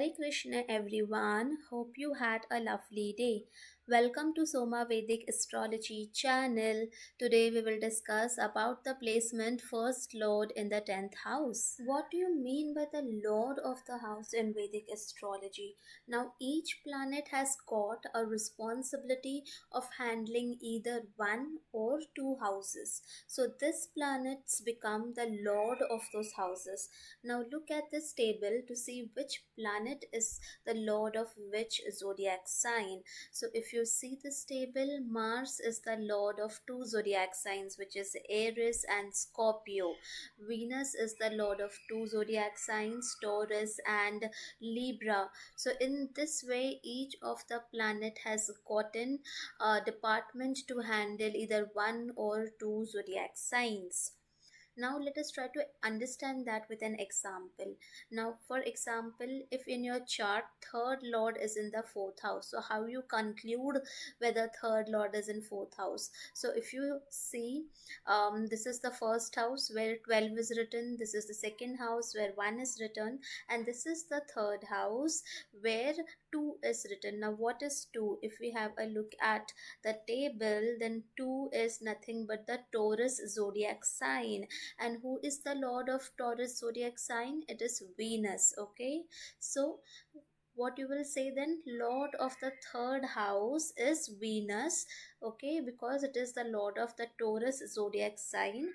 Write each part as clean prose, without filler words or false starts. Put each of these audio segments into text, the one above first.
Hare Krishna everyone, hope you had a lovely day. Welcome to Soma Vedic Astrology channel. Today we will discuss about the placement first lord in the 10th house. What do you mean by the lord of the house in Vedic astrology? Now each planet has got a responsibility of handling either one or two houses. So this planets become the lord of those houses. Now look at this table to see which planet is the lord of which zodiac sign. So if you see this table, Mars is the lord of two zodiac signs, which is Aries and Scorpio. Venus is the lord of two zodiac signs, Taurus and Libra. So in this way, each of the planet has gotten a department to handle either one or two zodiac signs. Now let us try to understand that with an example. Now for example, if in your chart third lord is in the fourth house, so how you conclude whether third lord is in fourth house? So if you see, this is the first house where 12 is written, this is the second house where 1 is written, and this is the third house where 2 is written. Now what is 2? If we have a look at the table, then 2 is nothing but the Taurus zodiac sign. And who is the lord of Taurus zodiac sign? It is Venus. Okay, so what you will say then, lord of the third house is Venus. Okay, because it is the lord of the Taurus zodiac sign.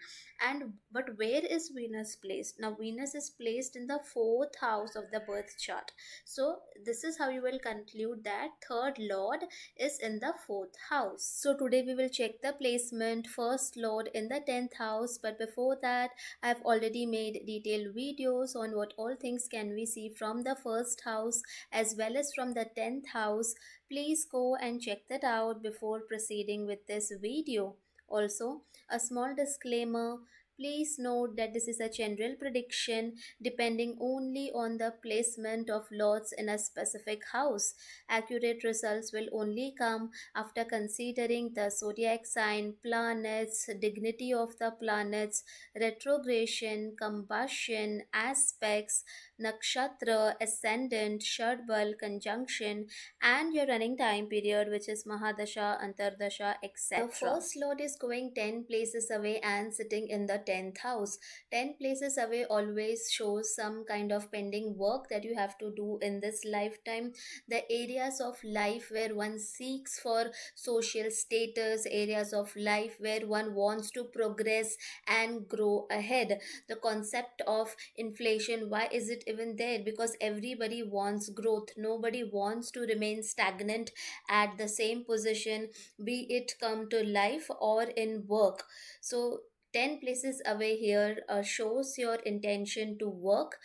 And but where is Venus placed? Now Venus is placed in the fourth house of the birth chart. So this is how you will conclude that third lord is in the fourth house. So today we will check the placement first lord in the 10th house, but before that I've already made detailed videos on what all things can we see from the first house as well as from the 10th house. Please go and check that out before proceeding with this video. Also, a small disclaimer. Please note that this is a general prediction depending only on the placement of lords in a specific house. Accurate results will only come after considering the zodiac sign, planets, dignity of the planets, retrogression, combustion, aspects, nakshatra, ascendant, shadbal, conjunction, and your running time period, which is Mahadasha, Antardasha, etc. The first lord is going 10 places away and sitting in the 10th house. 10 places away always shows some kind of pending work that you have to do in this lifetime. The areas of life where one seeks for social status, areas of life where one wants to progress and grow ahead. The concept of inflation, why is it even there? Because everybody wants growth, nobody wants to remain stagnant at the same position, be it come to life or in work. So 10 places away here shows your intention to work.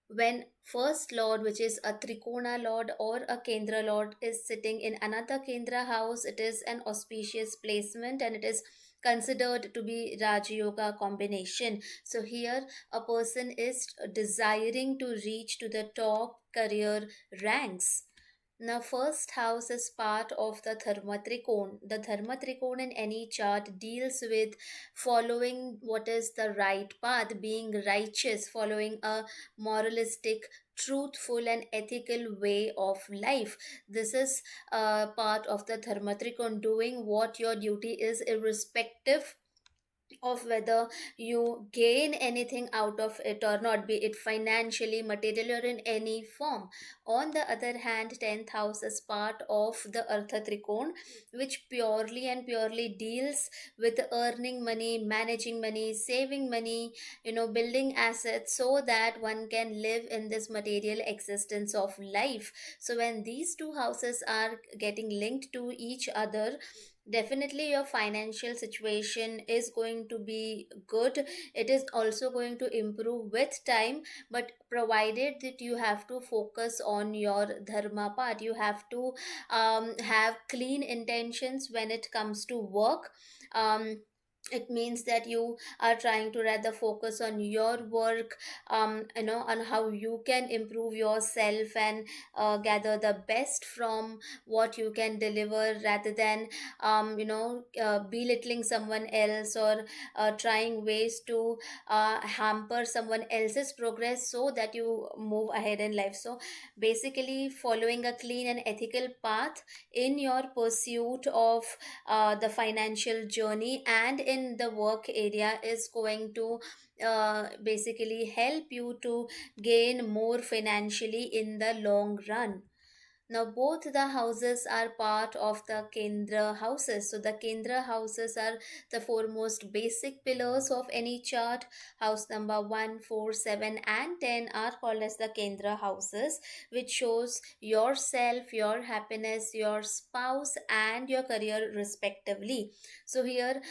When first lord, which is a trikona lord or a kendra lord, is sitting in another kendra house, it is an auspicious placement and it is considered to be Raj Yoga combination. So here a person is desiring to reach to the top career ranks. Now, first house is part of the Dharma Trikon. The Dharma Trikon in any chart deals with following what is the right path, being righteous, following a moralistic, truthful, and ethical way of life. This is part of the Dharma Trikon, doing what your duty is, irrespective of whether you gain anything out of it or not, be it financially, material, or in any form. On the other hand, 10th house is part of the Artha Trikon, which purely and purely deals with earning money, managing money, saving money, building assets so that one can live in this material existence of life. So when these two houses are getting linked to each other, definitely your financial situation is going to be good. It is also going to improve with time, but provided that you have to focus on your dharma part, you have to have clean intentions when it comes to work. It means that you are trying to rather focus on your work, on how you can improve yourself and gather the best from what you can deliver, rather than belittling someone else, or trying ways to hamper someone else's progress so that you move ahead in life. So basically, following a clean and ethical path in your pursuit of the financial journey and in the work area is going to basically help you to gain more financially in the long run. Now, both the houses are part of the Kendra houses. So, the Kendra houses are the foremost basic pillars of any chart. House number 1, 4, 7, and 10 are called as the Kendra houses, which shows yourself, your happiness, your spouse, and your career, respectively. So, here,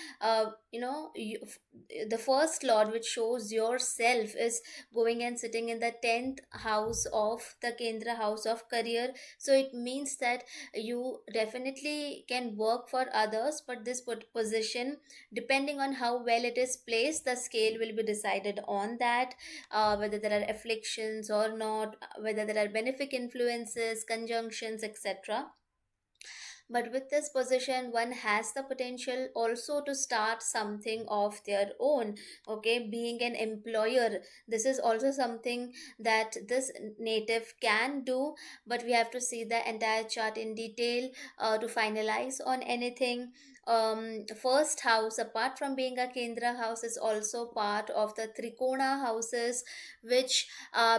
the first lord, which shows yourself, is going and sitting in the 10th house of the Kendra house of career. So it means that you definitely can work for others, but this position, depending on how well it is placed, the scale will be decided on that, whether there are afflictions or not, whether there are benefic influences, conjunctions, etc. But with this position, one has the potential also to start something of their own. Okay, being an employer, this is also something that this native can do, but we have to see the entire chart in detail to finalize on anything. First house, apart from being a Kendra house, is also part of the Trikona houses, which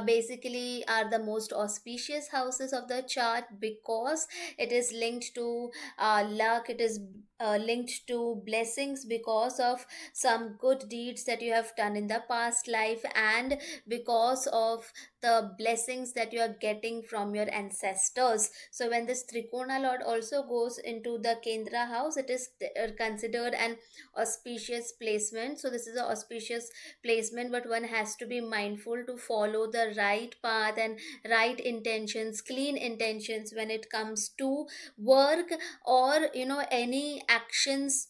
basically are the most auspicious houses of the chart, because it is linked to luck, it is linked to blessings because of some good deeds that you have done in the past life, and because of the blessings that you are getting from your ancestors. So when this Trikona lord also goes into the Kendra house, it is considered an auspicious placement. So this is an auspicious placement, but one has to be mindful to follow the right path and right intentions, clean intentions, when it comes to work, or any actions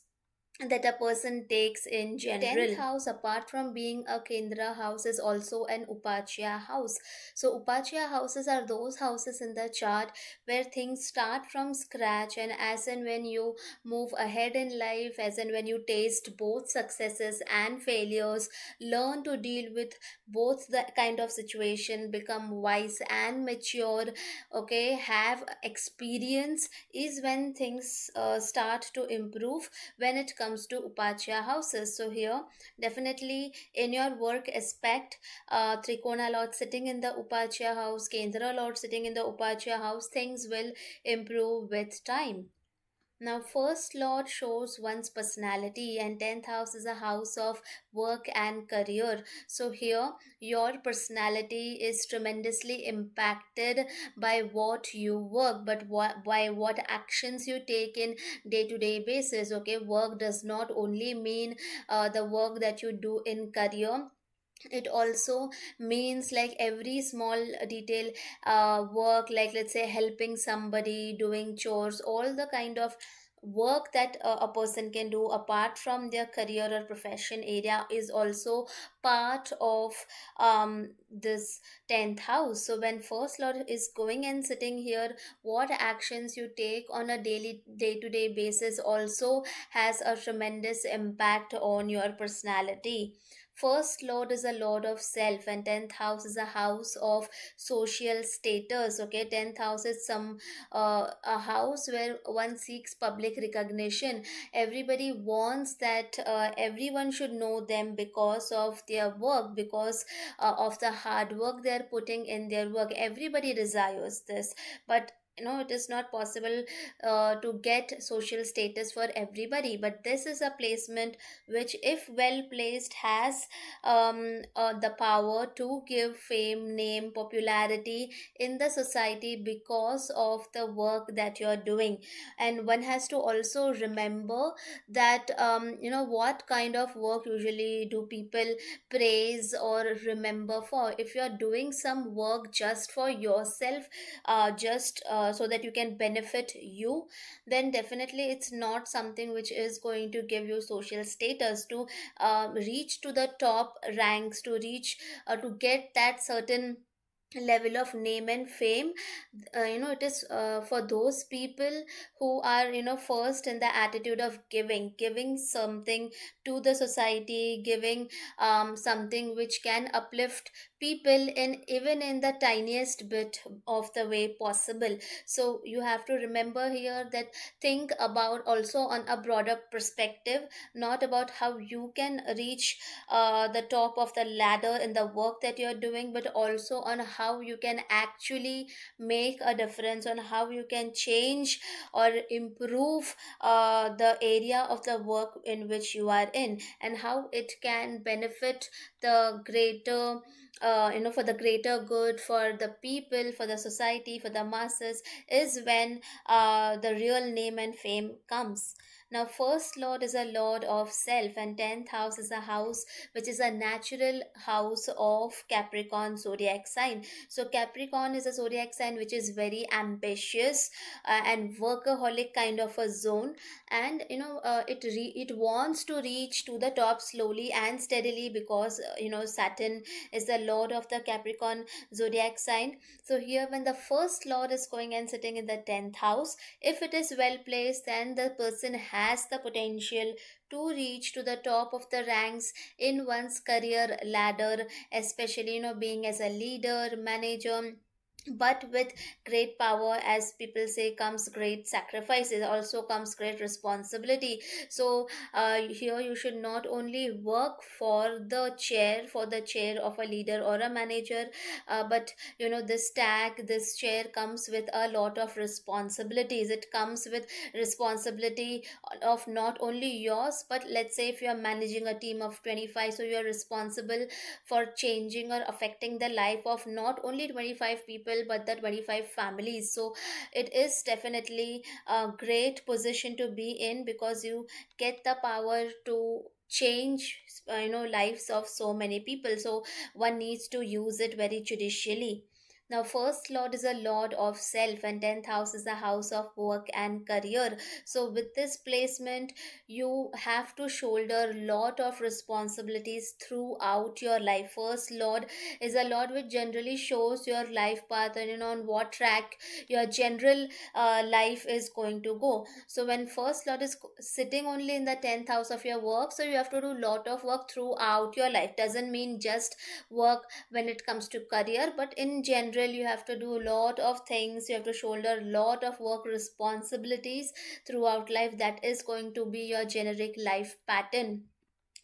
that a person takes in general. 10th house, apart from being a Kendra house, is also an Upachya house. So Upachya houses are those houses in the chart where things start from scratch, and as and when you move ahead in life, as and when you taste both successes and failures, learn to deal with both the kind of situation, become wise and mature, okay, have experience, is when things start to improve when it comes to Upachya houses. So here, definitely in your work aspect, Trikona Lord sitting in the Upachya house, Kendra Lord sitting in the Upachya house, things will improve with time. Now, first lord shows one's personality, and 10th house is a house of work and career. So, here your personality is tremendously impacted by what you work, but by what actions you take in day to day basis. Okay, work does not only mean the work that you do in career, it also means like every small detail work, like let's say helping somebody, doing chores, all the kind of work that a person can do apart from their career or profession area is also part of this 10th house. So when first lord is going and sitting here, what actions you take on a daily day to day basis also has a tremendous impact on your personality. First lord is a lord of self, and 10th house is a house of social status. Okay, 10th house is some a house where one seeks public recognition. Everybody wants that everyone should know them because of their work, because of the hard work they are putting in their work. Everybody desires this, but it is not possible to get social status for everybody, but this is a placement which, if well placed, has the power to give fame, name, popularity in the society because of the work that you're doing. And one has to also remember that what kind of work usually do people praise or remember for. If you're doing some work just for yourself, just so that you can benefit you, then definitely it's not something which is going to give you social status to reach to the top ranks, to reach to get that certain level of name and fame. It is for those people who are, first in the attitude of giving something to the society, giving something which can uplift people in even in the tiniest bit of the way possible. So you have to remember here that think about also on a broader perspective, not about how you can reach the top of the ladder in the work that you're doing, but also on how you can actually make a difference, on how you can change or improve the area of the work in which you are in, and how it can benefit the greater for the greater good, for the people, for the society, for the masses, is when the real name and fame comes. Now, first lord is a lord of self, and 10th house is a house which is a natural house of Capricorn zodiac sign. So Capricorn is a zodiac sign which is very ambitious and workaholic kind of a zone, and it wants to reach to the top slowly and steadily, because Saturn is the lord of the Capricorn zodiac sign. So here, when the first lord is going and sitting in the 10th house, if it is well placed, then the person has the potential to reach to the top of the ranks in one's career ladder, especially being as a leader, manager. But with great power, as people say, comes great sacrifices, also comes great responsibility. So here you should not only work for the chair of a leader or a manager, but this chair comes with a lot of responsibilities. It comes with responsibility of not only yours, but let's say if you are managing a team of 25, so you are responsible for changing or affecting the life of not only 25 people but the 25 families. So it is definitely a great position to be in, because you get the power to change lives of so many people. So one needs to use it very judicially. Now, first lord is a lord of self, and 10th house is a house of work and career. So with this placement, you have to shoulder lot of responsibilities throughout your life. First lord is a lord which generally shows your life path, and on what track your general life is going to go. So when first lord is sitting only in the 10th house of your work, so you have to do lot of work throughout your life. Doesn't mean just work when it comes to career, but in general you have to do a lot of things, you have to shoulder a lot of work responsibilities throughout life. That is going to be your generic life pattern.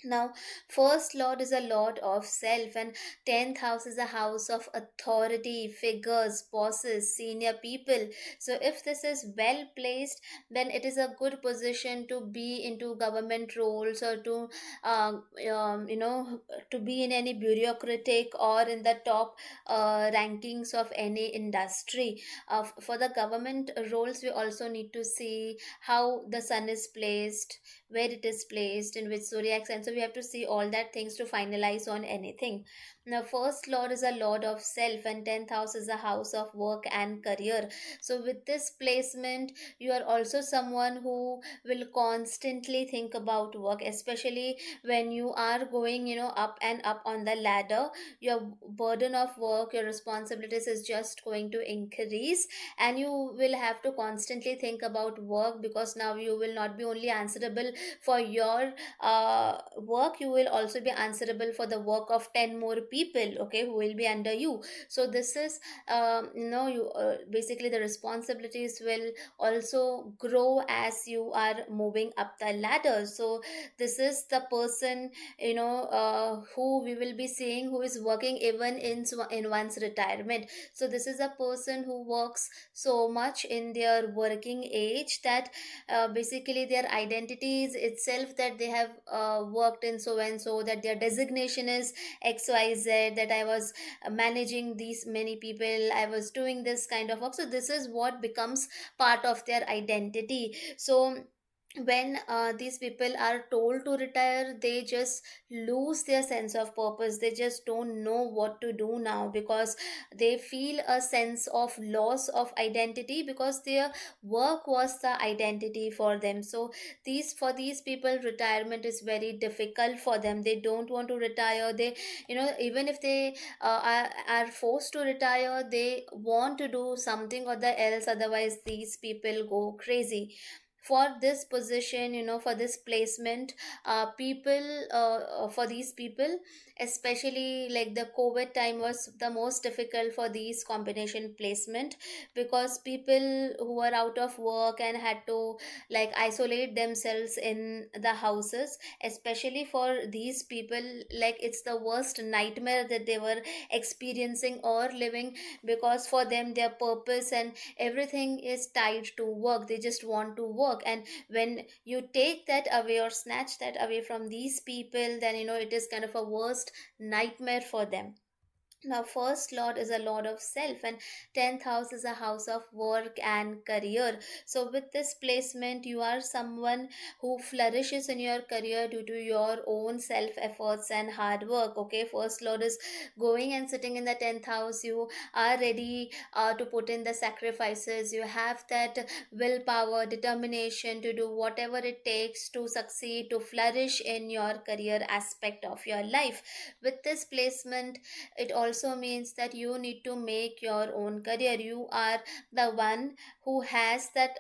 Now, first lord is a lord of self, and 10th house is a house of authority, figures, bosses, senior people. So, if this is well placed, then it is a good position to be into government roles, or to, um, um, you know, to be in any bureaucratic or in the top rankings of any industry. For the government roles, we also need to see how the sun is placed, where it is placed, in which zodiac sign. So we have to see all that things to finalize on anything. Now, first lord is a lord of self, and 10th house is a house of work and career. So with this placement, you are also someone who will constantly think about work, especially when you are going, up and up on the ladder. Your burden of work, your responsibilities is just going to increase, and you will have to constantly think about work, because now you will not be only answerable for your work, you will also be answerable for the work of 10 more people, okay, who will be under you. So this is you basically the responsibilities will also grow as you are moving up the ladder. So this is the person, who we will be seeing, who is working even in one's retirement. So this is a person who works so much in their working age that basically their identities itself, that they have worked in so and so, that their designation is XYZ, that I was managing these many people, I was doing this kind of work. So this is what becomes part of their identity. So when these people are told to retire, they just lose their sense of purpose. They just don't know what to do now, because they feel a sense of loss of identity, because their work was the identity for them. So these for these people, retirement is very difficult for them. They don't want to retire. They, even if they are forced to retire, they want to do something or the else, otherwise these people go crazy. For this position, for this placement, for these people, especially like the COVID time was the most difficult for these combination placement, because people who were out of work and had to like isolate themselves in the houses, especially for these people, like it's the worst nightmare that they were experiencing or living, because for them their purpose and everything is tied to work. They just want to work, and when you take that away or snatch that away from these people, then it is kind of a worst nightmare for them. Now, first lord is a lord of self, and 10th house is a house of work and career. So, with this placement, you are someone who flourishes in your career due to your own self efforts and hard work. Okay, first lord is going and sitting in the 10th house. You are ready to put in the sacrifices. You have that willpower, determination to do whatever it takes to succeed, to flourish in your career aspect of your life. With this placement, it also means that you need to make your own career. You are the one who has that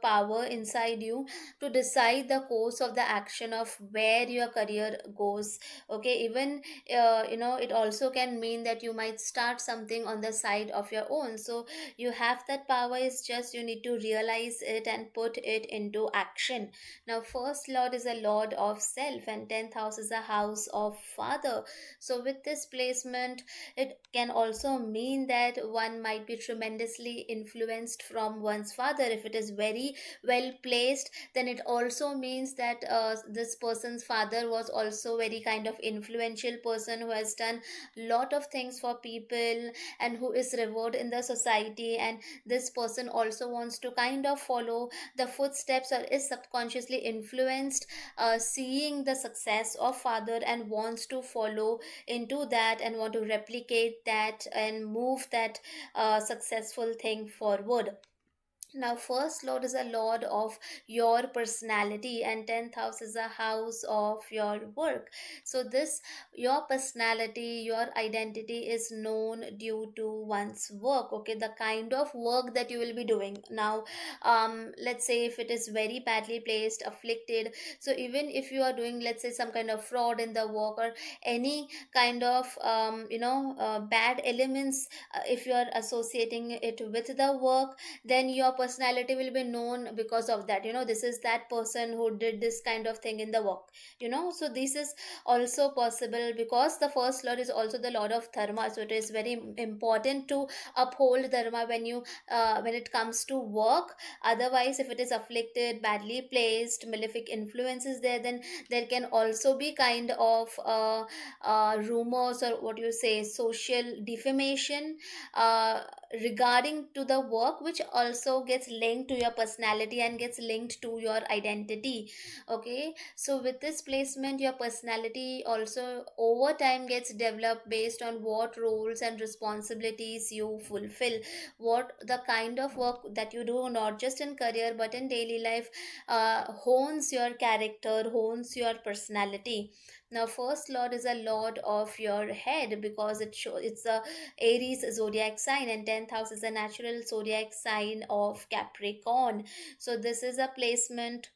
power inside you to decide the course of the action of where your career goes. Okay, even it also can mean that you might start something on the side of your own. So you have that power, is just you need to realize it and put it into action. Now, first lord is a lord of self, and 10th house is a house of father. So with this placement, it can also mean that one might be tremendously influenced from one's father. If it is very well placed, then it also means that this person's father was also very kind of influential person who has done lot of things for people and who is revered in the society, and this person also wants to kind of follow the footsteps or is subconsciously influenced, seeing the success of father and wants to follow into that and want to replicate that and move that successful thing forward. Now, first lord is a lord of your personality, and 10th house is a house of your work. So, this your personality, your identity is known due to one's work. Okay, the kind of work that you will be doing. Now, let's say if it is very badly placed, afflicted, so even if you are doing, let's say, some kind of fraud in the work or any kind of bad elements, if you are associating it with the work, then your personality will be known because of that. This is that person who did this kind of thing in the work. So this is also possible because the first lord is also the lord of dharma. So it is very important to uphold dharma when it comes to work. Otherwise, if it is afflicted, badly placed, malefic influences there, then there can also be kind of rumors, or what you say, social defamation uh, regarding to the work, which also gets linked to your personality and gets linked to your identity. Okay, so with this placement, your personality also over time gets developed based on what roles and responsibilities you fulfill, what the kind of work that you do, not just in career but in daily life, hones your character, hones your personality. Now, first lord is a lord of your head, because it's a Aries zodiac sign, and 10th house is a natural zodiac sign of Capricorn. So this is a placement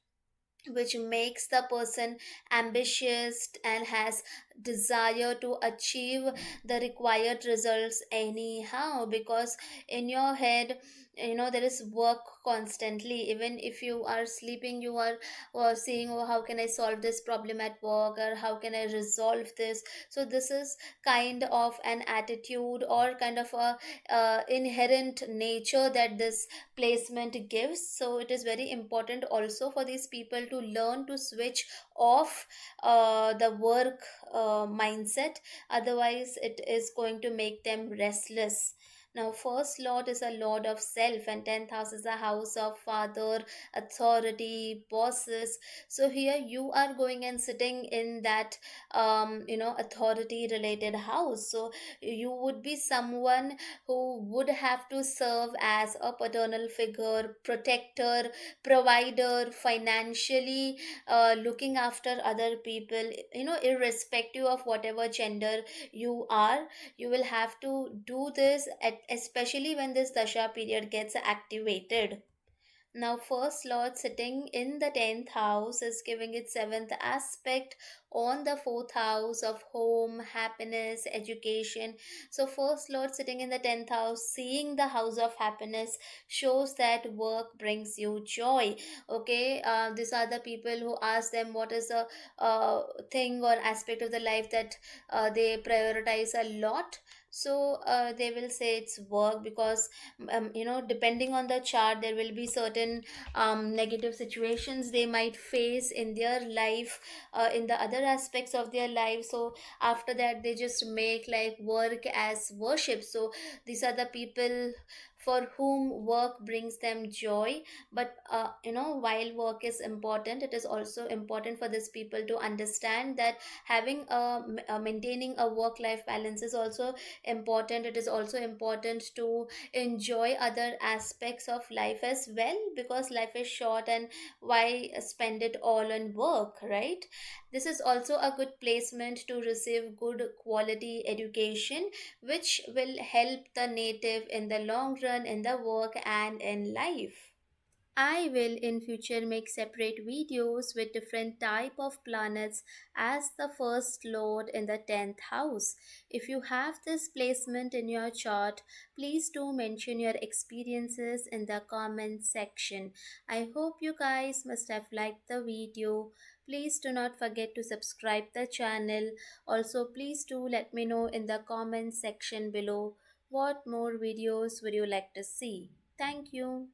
which makes the person ambitious and has desire to achieve the required results anyhow, because in your head, there is work constantly. Even if you are sleeping, you are saying, oh, how can I solve this problem at work, or how can I resolve this. So this is kind of an attitude or kind of a inherent nature that this placement gives. So it is very important also for these people to learn to switch off the work mindset. Otherwise, it is going to make them restless. Now, first lord is a lord of self, and 10th house is a house of father, authority, bosses. So here you are going and sitting in that, authority related house. So you would be someone who would have to serve as a paternal figure, protector, provider, financially looking after other people, irrespective of whatever gender you are. You will have to do this especially when this dasha period gets activated. Now, first Lord sitting in the 10th house is giving its seventh aspect on the fourth house of home, happiness, education. So, first Lord sitting in the 10th house, seeing the house of happiness, shows that work brings you joy. Okay, these are the people who ask them what is a thing or aspect of the life that they prioritize a lot. So, they will say it's work because depending on the chart there will be certain negative situations they might face in their life, in the other aspects of their life. So after that they just make like work as worship. So these are the people for whom work brings them joy. But while work is important, it is also important for these people to understand that having maintaining a work life balance is also important. It is also important to enjoy other aspects of life as well, because life is short, and why spend it all on work, right? This is also a good placement to receive good quality education, which will help the native in the long run in the work and in life. I will in future make separate videos with different type of planets as the first lord in the 10th house. If you have this placement in your chart, please do mention your experiences in the comment section. I hope you guys must have liked the video. Please do not forget to subscribe the channel. Also, please do let me know in the comment section below what more videos would you like to see. Thank you.